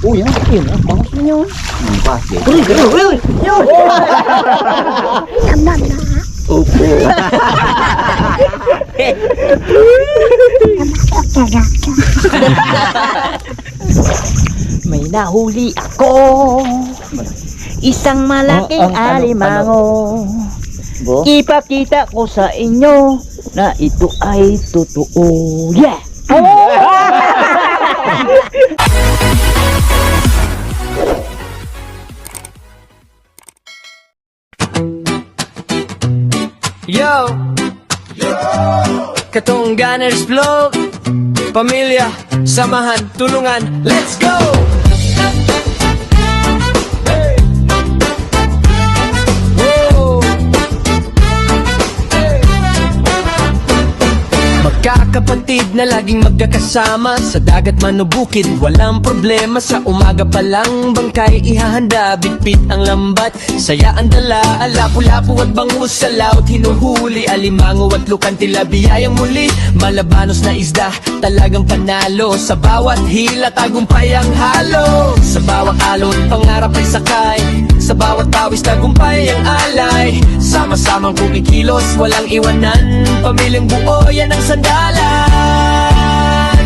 Oh, yan. Yun, bangos na yun. Ang pasti. Uy! Yun! Naman na. Opo. May nahuli ako. Isang malaking alimango. Ipakita ko sa inyo na ito ay totoo. Yeah! Yo! Katong Gunners Vlog. Pamilya, samahan, tulungan, let's go! Hey! Whoa! Hey! Magkakapatid na laging magkakasama sa dagat man o bukid, walang problema. Sa umaga pa lang bangkay ihahanda, bitbit ang lambat, saya ang dala, lapu-lapu at bangus sa laut, hinuhuli alimango at lukan, tila biyayang muli. Malabanos na isda, talagang panalo, sa bawat hila tagumpay ang halo. Sa bawat alon, pangarap ay sakay, sa bawat pawis tagumpay ang alay. Sama-samang kumikilos, walang iwanan, pamilyang buo yan ang sandalan.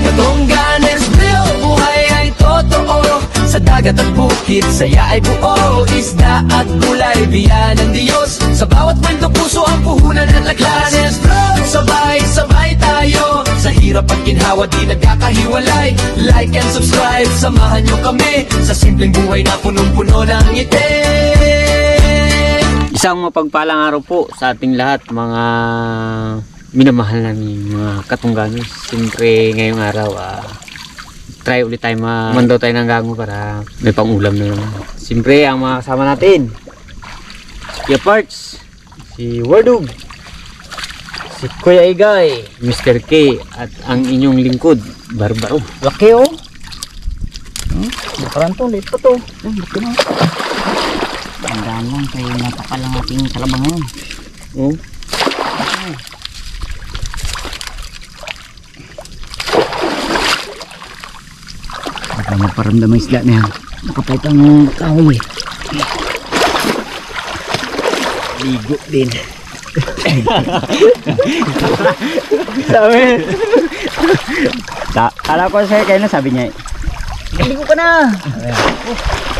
Katong Gunners Vlog, buhay ay totoo, sa dagat at bukid, saya ay buo. Isda at gulay, biya ng Diyos, sa bawat kwento puso ang puhunan at laglas. Gunners Vlog, sabay-sabay tayo, sa hirap at ginhawa di nagkakahiwalay. Like and subscribe, samahan nyo kami sa simpleng buhay na punong-puno ng ngiti. Isang mapagpalang araw po sa ating lahat, mga minamahal namin mga katungganos. Siyempre ngayong araw try ulit tayo mandaw tayo ng gango para may pangulam na naman. Siyempre ang mga kasama natin, si Kuya Parts, si Wardog, si Kuya Igay, Mr. K, at ang inyong lingkod, Barbaro. Laki oh. Parang to, late pa to. Laki na. Tandaan lang kay napakal ang ating kalabang ngayon. Oh. Baka magparamdam ang isla na yan. Nakapait ang kahoy. Ligo din. Sabi. Kala ko sa'yo kayo na sabi niya. Ligo ka na!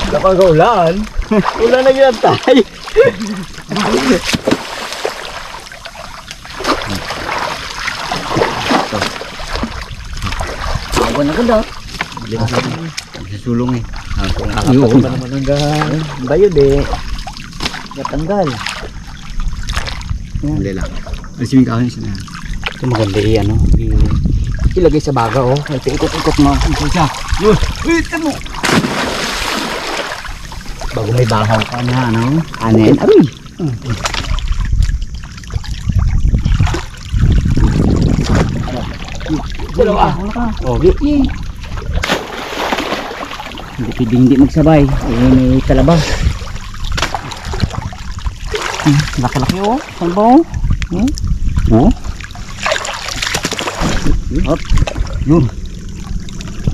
Kapag ulan, ulan na yan tayo. Awan na ganda. Susulong eh. Nakapagod pa naman hanggang bayod eh. Natanggal. Hindi lang. Asiming kahoy siya na. Ito maganda ano. Ilagay sa baga oh. Ito ikot-ikot mo. Ito siya. Uy, tamo. Bago may bahaw ka na ano. Anen. Aroy. Dalawa. Okay. Hindi pwedeng hindi magsabay. May kalabang. Laki-laki oh. Salbaw. Oh. Hop. Yun.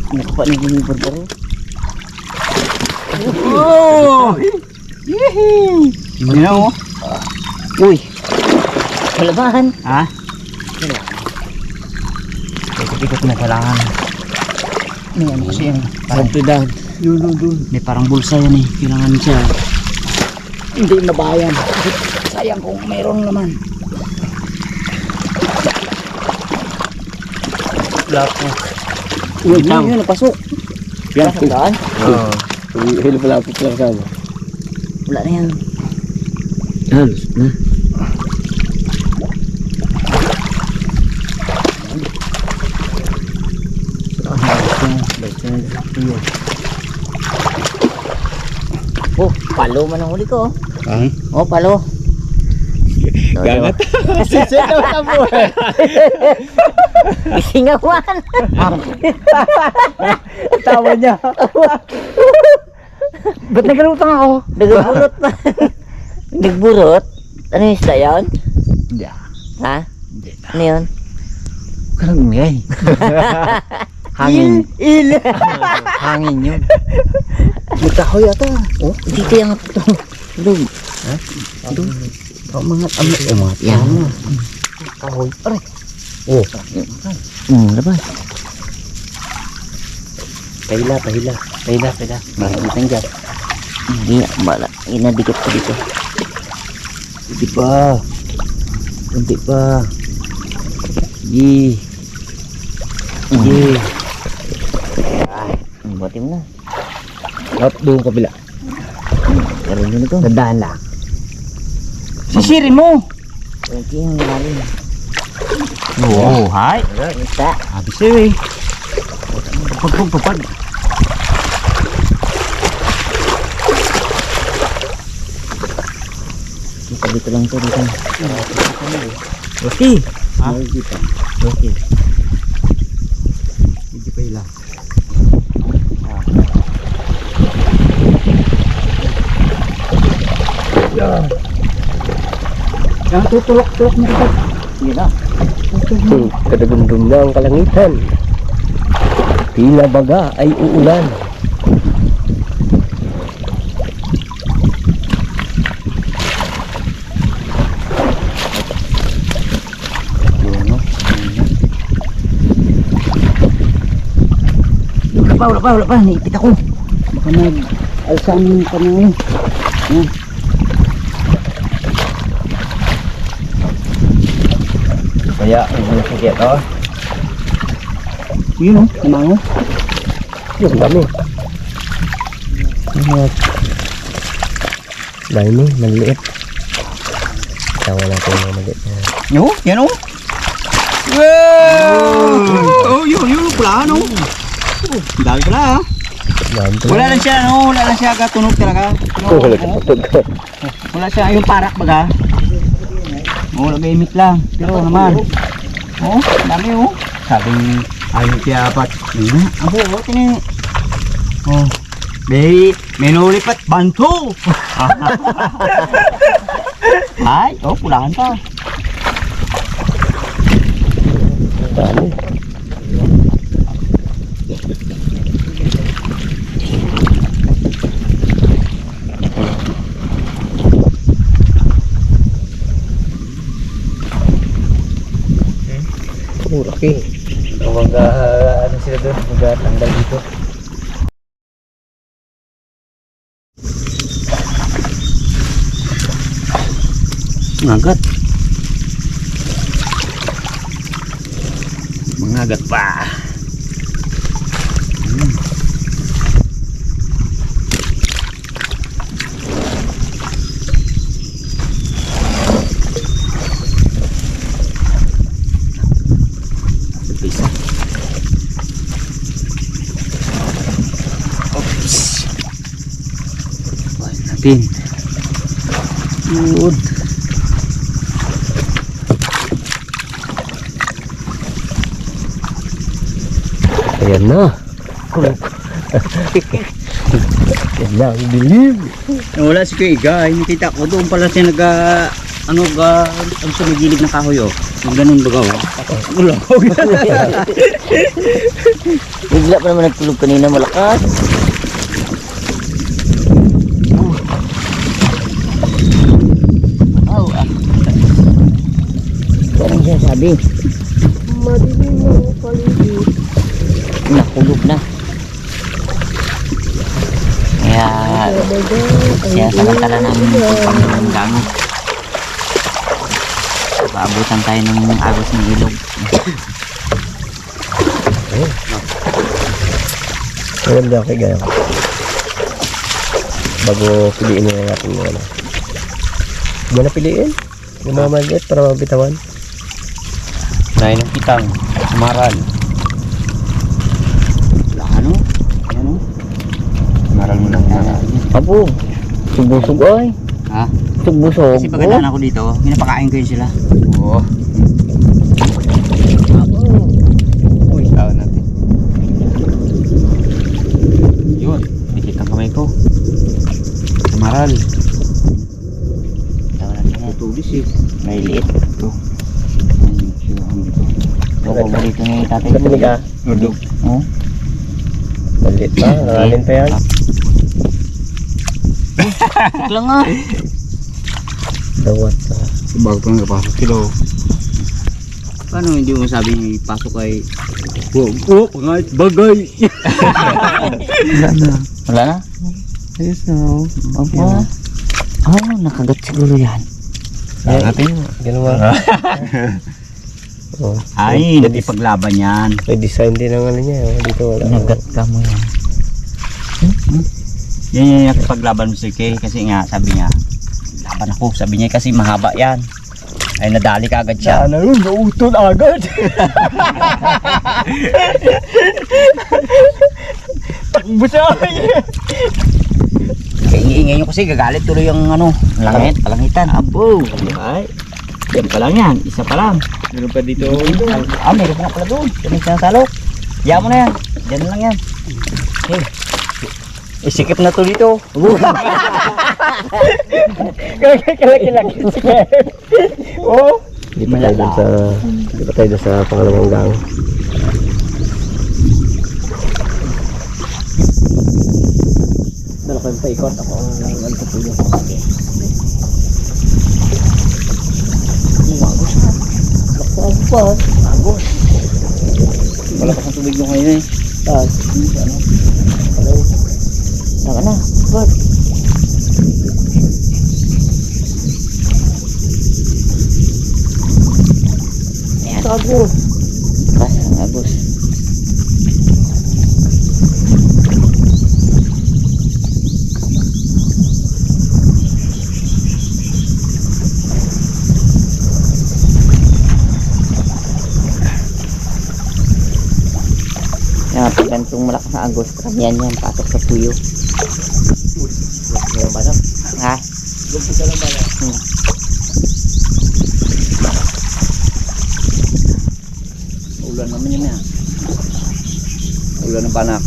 Nakuha na yung barbaro. Oh! Yehey! Yun na oh. Uy! Kalabahan. Ha? Ikot mo kailangan. May ano kasi yan. Parang tudan. Yun. May parang bulsa yan eh. Kailangan siya. Hindi mabayan. Sayang kung mayroon naman. Lapo. Uy, yun, napasok. Yan. Saan? Oo. Hilo pala po lang sama. Wala na yan. Halos na. Oh, palo man ang huli ko. Ang? Oh, palo. Gangat. Sisino ka po eh. Isingawan. Tawa niya. Ba't nagalutang ako? Nagburot pa. Nagburot? Ano yung isda yun? Hindi. Ha? Hindi. Ano yun? Karang ngay. Hangin. Il. Hangin yun. May kahoy ata. Oh, dito yung ito. Doon. Ha? Doon. Oh, mga yan. Kahoy. Aray. Oh. Labas. Pahila. Makikita dyan. Hindi, inadikit ko dito. Hindi pa. Sige. Buhatin mo na. Up, doon kabila. Pero yun ito. Tandaan lang. Sisirin mo. Okay, ang lalim. Oo, hay. Ita. Habis eh. Pagpag. Dito lang ito. Dito. Okay. Ha? Dito. Okay. Hindi pa ila. Yang tutulok-tulok mo dito. Yun na. Kadagundong na ang kalangitan. Tila baga ay uulan. Wala pa. Naipit ako. Baka nag-alsang panahon. Yan. Kaya ang mga sakit, oh. Yun o, namango. Yung dami. Dami, maliit. Tawa natin yung maliit na. Yo, yan o. Wow! Oh, yun pala, no? Oh, dami pala, ha? Dami pala. Wala lang siya katunog talaga. No, Wala kapatog ka. wala siya yung parak baga. Oh, nag-imit lang. Pero naman. Oh, dami oh. Sabing ayun siya apat. Abo, tini. Oh. May nulipat banto. Ay, oh, pulahan pa. Dami. Laki. Ano sila doon? Mag-tanggal dito. Mangagat pa. Natin. Good. Ayan na. Yan na, ang dilim. Wala si Kuya Igay. Nakita ko doon pala siya ang sumigilid ng kahoy oh. Yung ganun baga oh. Ulog. Bigla pa naman nagtulog kanina malakas. Parang siya sabi. Madilim ang paligid. Nakulog na. Kaya siya samantala ng panggango. Paabutan tayo ng agos ng ilog. Ayan daw kay Gaya. Bago piliin na natin yung ano. Hindi na piliin. Yung mga maliit para mabitawan. Nain ng pitang. Sumaral. Ano? Ano? Sumaral mo na. Apo, subusog ay. Ha? Subusog. Kasi pagkadaan ako dito, pinapakain ko yun sila. Oo. Uy, tawag natin. Yun. Dikit ang kamay ko. Sumaral. Tawa natin na. Tulis eh. May liit. Ito. Ito ko dito ni tatay. Katinig ka. Nudog. Oh. Malit pa, nangalin pa yan. Lang nga. Dawat pa. Bago pa nga pasok kilo. Paano hindi mo sabi pasok ay pangait bagay. Wala na? Ayos na. Opo. Oh, nakagat siguro yan. Natin. Ginawa. Oh. Ay, nagipaglaban yan. May design din ang ano niya. Dito wala. Nagat ka mo yan. Yan yung nakipaglaban mo si Kay kasi nga sabi niya laban ako, sabi niya kasi mahaba yan. Ay nadali ka agad siya. Ano yun? Nautol agad. Takbo siya. Kaya ingay nyo kasi gagalit tuloy yung ano, palangitan. Abo. Ay. Yan pa lang yan. Isa pa lang. Meron pa dito. Meron pa nga pala doon. Yan ang salok. Yan mo na yan. Diyan lang yan. Okay. Isikip na to dito. Kalaki-laki. Oh. Di pa tayo dun sa pangalawang gang. Dala ko yung paikot ako ang nagpapulong. Agos. Wala pa sa tubig nyo ngayon eh. Saka na. Good. Ayan. Agos. Kasang agos. Yan, pag ganitong malakas na agos, karamihan yan, patok sa puyo. Meron ba na? Ha? Gumpi ka lang ba na? Ulan naman yun yan. Ulan ng panak.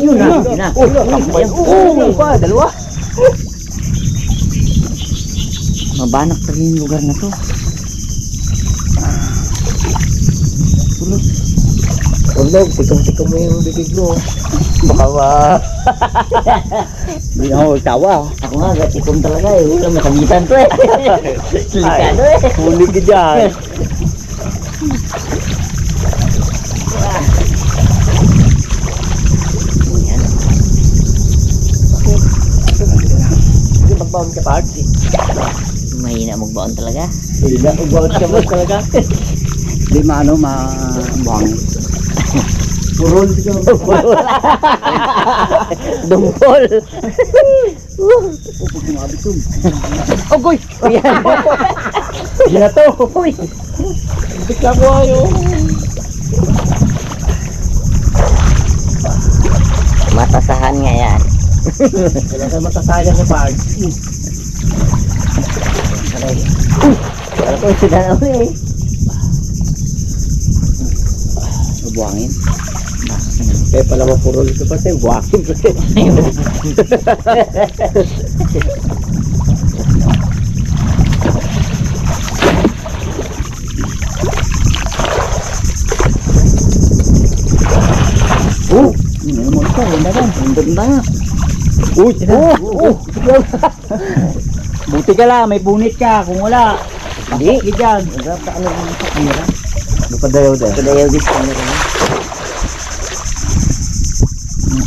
Yun na. Dalawa. Mabanak pa rin yung lugar na to. Orlog, tikam-tikam mo yung bibig mo. Baka ba? Hindi ako tawa. Ako nga, gatikom talaga eh. Wala makamitan to eh. Silikado eh. Hulig ka dyan. Yan. Hindi magbaon ka pa. Mahina magbaon talaga. Hindi na, magbaon ka ba talaga? Hindi mabuhangin. Purol ka ba? Dungkol. Ogoy! Hindi na to. Uy. Bigla ko ayo. Matasahan nga yan. Wala ka matasagan sa pag. Wala ko sila na eh. Mabuhangin. Kaya pala mapurol ka pa sa'yo. Buwakin ko sa'yo. Oh! Ano mo ito? Ganda ka. Ganda nga. Uy! Buti ka lang, may punit ka. Kung wala, Hindi. pasok ka dyan. Maganda pa ano yung sa kamera. Napadayaw din. Kadayaw din sa kamera.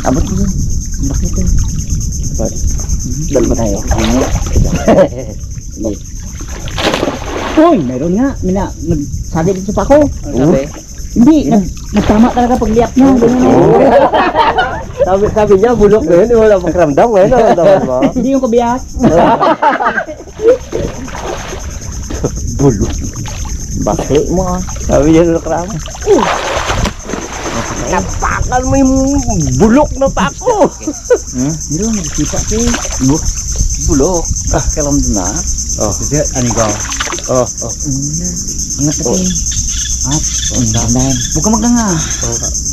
Abot mo yun. Bakit ito? Dal ba tayo? Uy, meron nga. Nagsabi dito pa ako. Sabi? Hindi, nagtama talaga pagliap niya. Sabi niya, bulok na yun. Wala pakiramdam. Ngayon, naramdaman mo. Hindi yung kabiyak. Bulok. Bakit mo ah. Sabi niya, nakrama. Napakan mo yung bulok na pako. Hindi mo nagkita ko. Bulok. Kalam doon na. Oh. Ano ka? Oh. Angat natin. At, dahan. Huwag ka magdanga. Oh.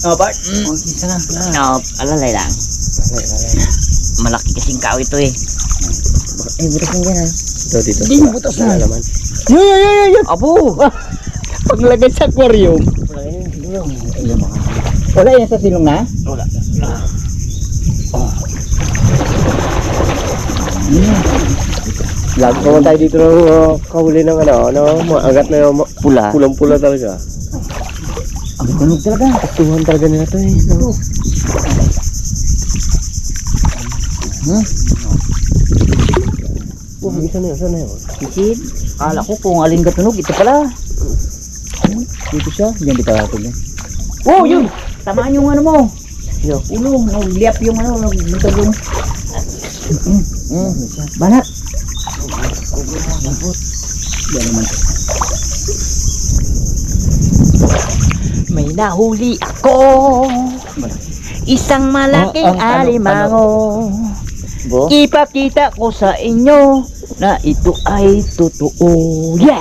Oh, Bart. Isa na. Alalay lang. Malaki kasing kao ito eh. Eh, butas lang yan ha. Dito. Hindi yung butas na. Wala naman. Yo. Abo! Paglagay sa aquarium. Wala yan sa silong na? Wala. Lagi naman tayo dito ng kahuli ng mga agat na yung Pula. pulang-pula talaga. Ang tunog talaga. Tuhan talaga nila ito eh. No? Isa na yun. Sisid. Kala ko kung alin katunog. Ito pala. Dito siya. Yan dito natin yan. Oh, yun! Tamaan yung ano mo. Yo. Ulo. Nagliap yung ano. Naglutag yung... Banat. Yan naman. May nahuli ako. Isang malaking ang tanong, alimango. Bo? Ipakita ko sa inyo na ito ay totoo. Yeah!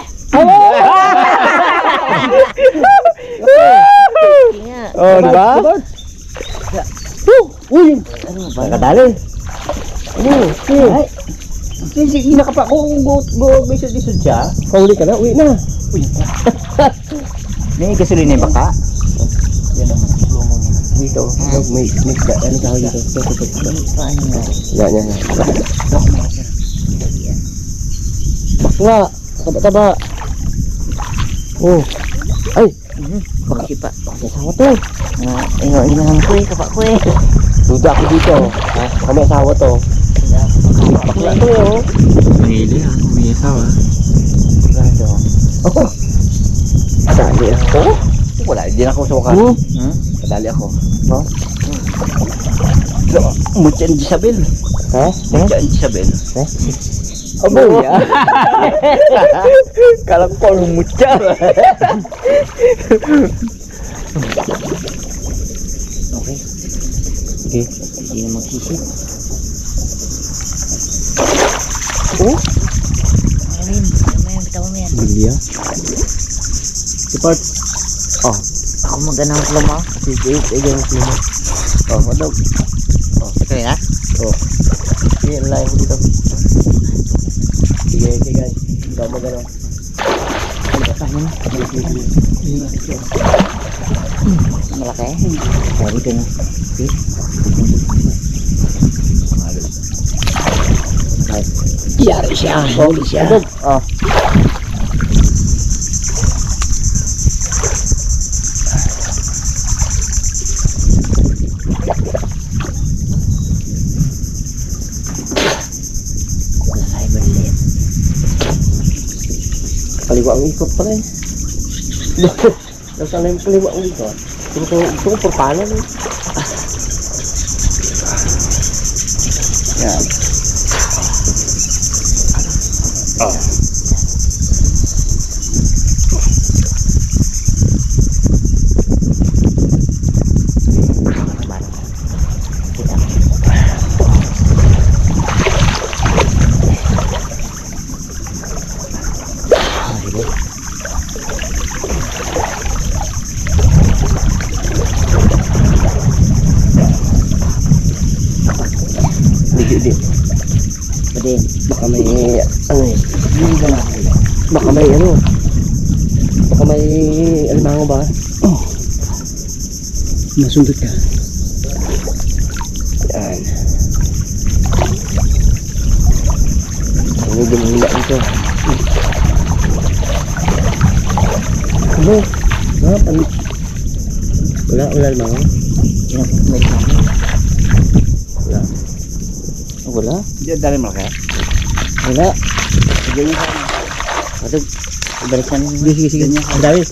Oh, di ba? Uy! Ano ba? Nakadali. Ay, Sige, inaka pa. Kung bisod siya. Kahuli ka na, uwi na. may gasolina yung baka. Dito, may ano tawag dito? Yan. Nga, taba. Oh, ay, Bakit pa? asawa to. Inahan ko eh, kapa ko eh. Duda ako dito. Baka may asawa to. Bakla to eh, oh. Manili ah, may asawa. Oh, kadali ako. Wala, hindi na ako sumakan. Kadali ako. Mutya ni Isabel. Ha? Mutya ni Isabel. Abo ya. Kala ko anong mutya. Okay. Hindi na magsisip. Oh, Alin, may bitaw mo yan. Bilya. Support. Oh, Ako mag-anong pluma. sige, ganyan ko naman. Oh, ano? Ito yun ha? Sige, layo ko dito. Sige, guys. Ikaw magano. Malaki. Sabi ko na. Yari siya. Huli siya. Oh. Ay, maliit. Kaliwa ang ikot pala eh. Nasaan na yung kaliwa ang ikot? Ito ko porpano eh. Yan. Hindi. Badin. Baka may ano eh. Baka may alimango ba? Nasundot ka. Yan. Ano ginila ito? Ano? Wala alimango? May kami. Wala. Wala. Diyan dali malaki. Wala. Diyan yung Ito, ibalikan mo. Sige. Ang dami.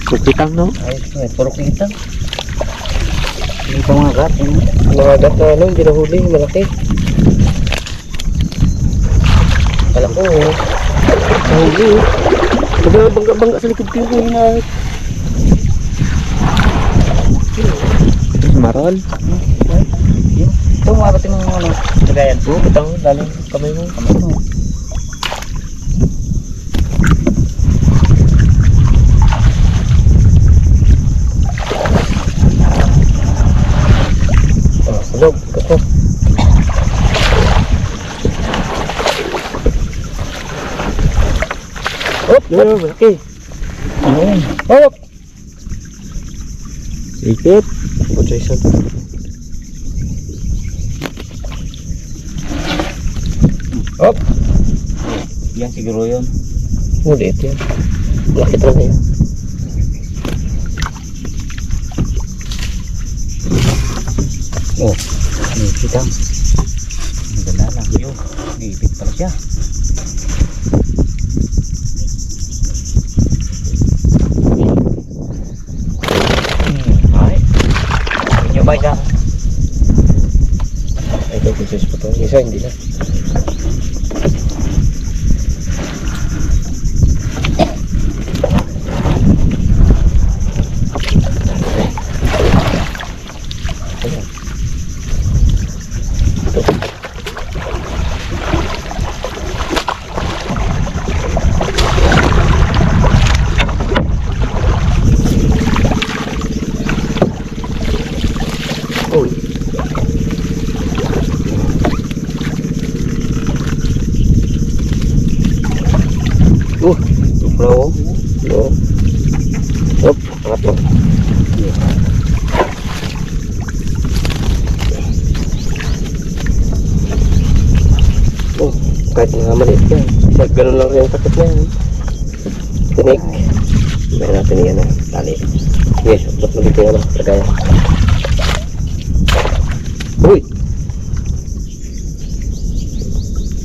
Pagkitang, no? Ayos ko eh, puro kitang. Hindi pa mga gat. Mga agat na ano, hindi nahuli, malaki. Kala ko, Nahuli. Bangga sa likod ko yung huli. Maral. ito mabating ng ano, lagayan. Oo, kitang daling kamay mo. Kamay mo. Hulog, ito. Hop, yun, malaki. Ayun. Hop! Ikit. O, Jason. Hop! Yan siguro yun. Ulit yan. Malaki talaga yan. Oh, ipit ang. Maganda lang. Yun, ipit pala siya. Ay. Medyo ba isa? Ay, ito, pieces pa to. Isa, hindi na. Uy. Bro, No. Hop, angat mo. Oh, kahit mga maliit yan. Ganun lang rin ang sakit na yan. Tinik. May natin yan ah, tali. Yes, ba't mo dito yan ah, lagay. Uy!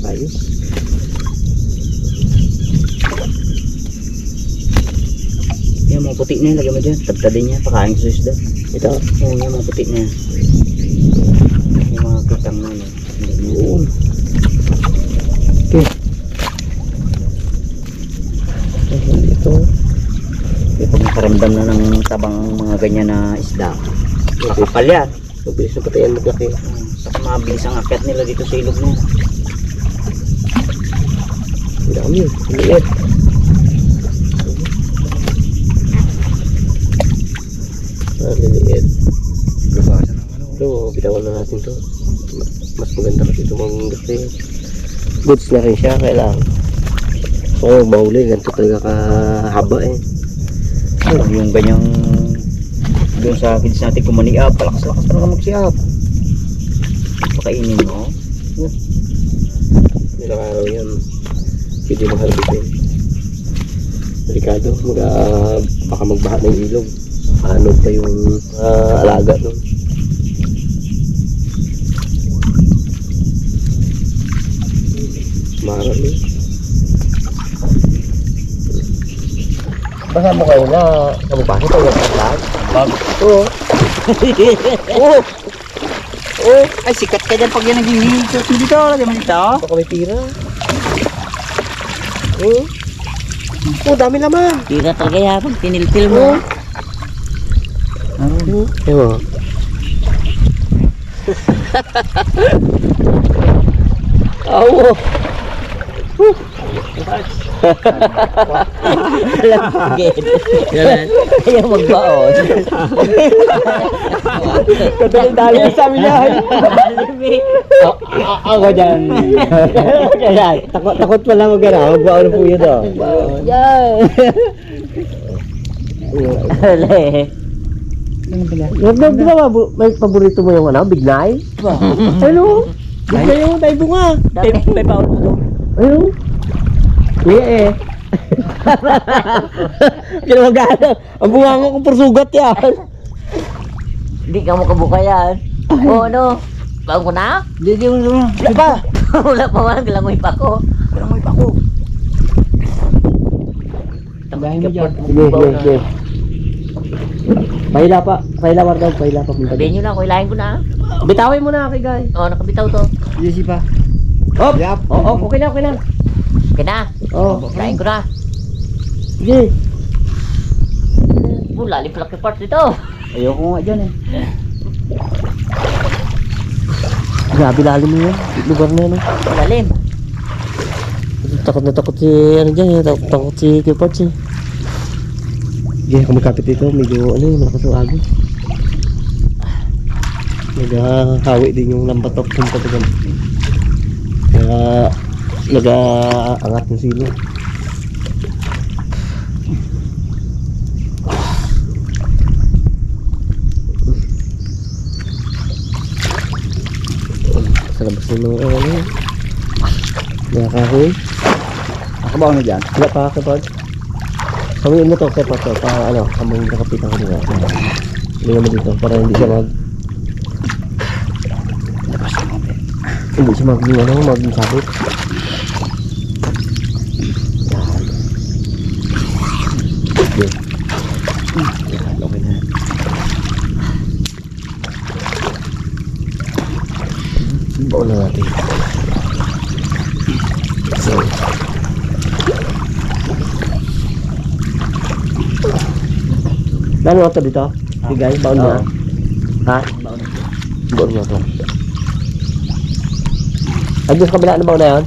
Ayos. yung mga puti na yan, lagyan mo dyan. Tabtadin niya, pakain sa isda. Ito. Oo, yung mga puti na yan. Yung mga kitang na yan. Yun. Okay. Ito. Pag nakaramdam na ng tabang mga ganyan na isda, kakapal yan. Mabilis na patayan maglaki. Saka mabilis ang akyat nila dito sa ilog na yan. Ang dami. Ang liit. Ang liliit. Labasan ng ano. Ito, bitawan na natin to. Mas maganda kasi ito mga kasi goods na rin siya. Kailangan. Oo, mahuli. Ganito talaga kahaba eh. Yung ganyang doon sa kids natin kumaniap, palakas-lakas pa naman magsiap. Pakainin mo. Ilang araw yan. Pwede maharbitin. Delikado. Baka magbaha ng ilog. Ano pa yung alaga nun. Marami. Baka mo kayo na kamagbahe tayo yung vlog. Oo. Oo. Oo. Ay, sikat ka dyan pag yan naging hihigit dito. Lagyan mo dito. Baka may tira. Oo. Oo, dami naman. Tira talaga yan, pag tiniltil mo. Ewan. Awo. Ayaw magbaon. Dali sa amin yan. Ako dyan. Takot pala mag-ara. Magbaon po yun daw. Yan. Di ba may paborito mo yung ano? Bignay? Ano? Bignay yung tayo bunga. May baon mo doon. Ano? Yeah eh. Kinamagana. Ang bunga mo kung persugat yan. Hindi ka mo kabuka yan. Oo, ano? Baon ko na? Hindi mo. Di ba? Wala pa man, galangoy pa ako. Parang may pako. Tagayin mo dyan. Sige, sige, sige. Pahila pa. Pahila daw. Pahila pa. Sabihin nyo na, kuilahin ko na. Bitawin mo na kay Guy. Oo, nakabitaw to. Easy pa. Hop! Yap. Oo, okay na, okay na. Okay na. Oo. Kuilahin ko na. Sige. Lalim pala yung part dito. Ayoko nga dyan eh. Grabe lalim mo yun. Lugar na yun. Lalim. Takot na takot si ano dyan. Takot si Kiparts eh. Sige, kung magkapit dito, medyo ano yun, malakas ang agos. Nag-hawi din yung lambatok kung patagal. Kaya nag-aangat yung silo. Sa labas ng mga ano yun. Nakakahoy. Nakabaw na dyan. Wala pa kapag. Sabihin mo to, kapag to, para ano, kamang nakapitan ko nila. Hindi mo dito, para hindi siya hindi siya maging sabit. Yan. Yan, okay na. Baon na natin. So, Lalo ito dito? Sige, baon mo na. Ha? Baon mo ito. Ay, doon sa kabila na baon na yun?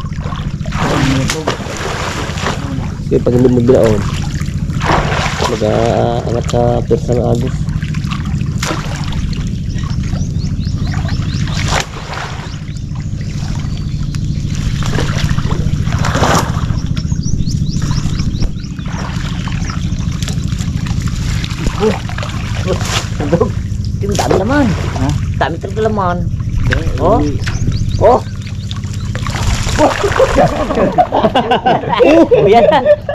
Sige, pag hindi mo binaon, mag-aangat sa persa ng agos. Yung dami naman. Ha? Dami talaga laman. Oh. Oh. Oh, yan.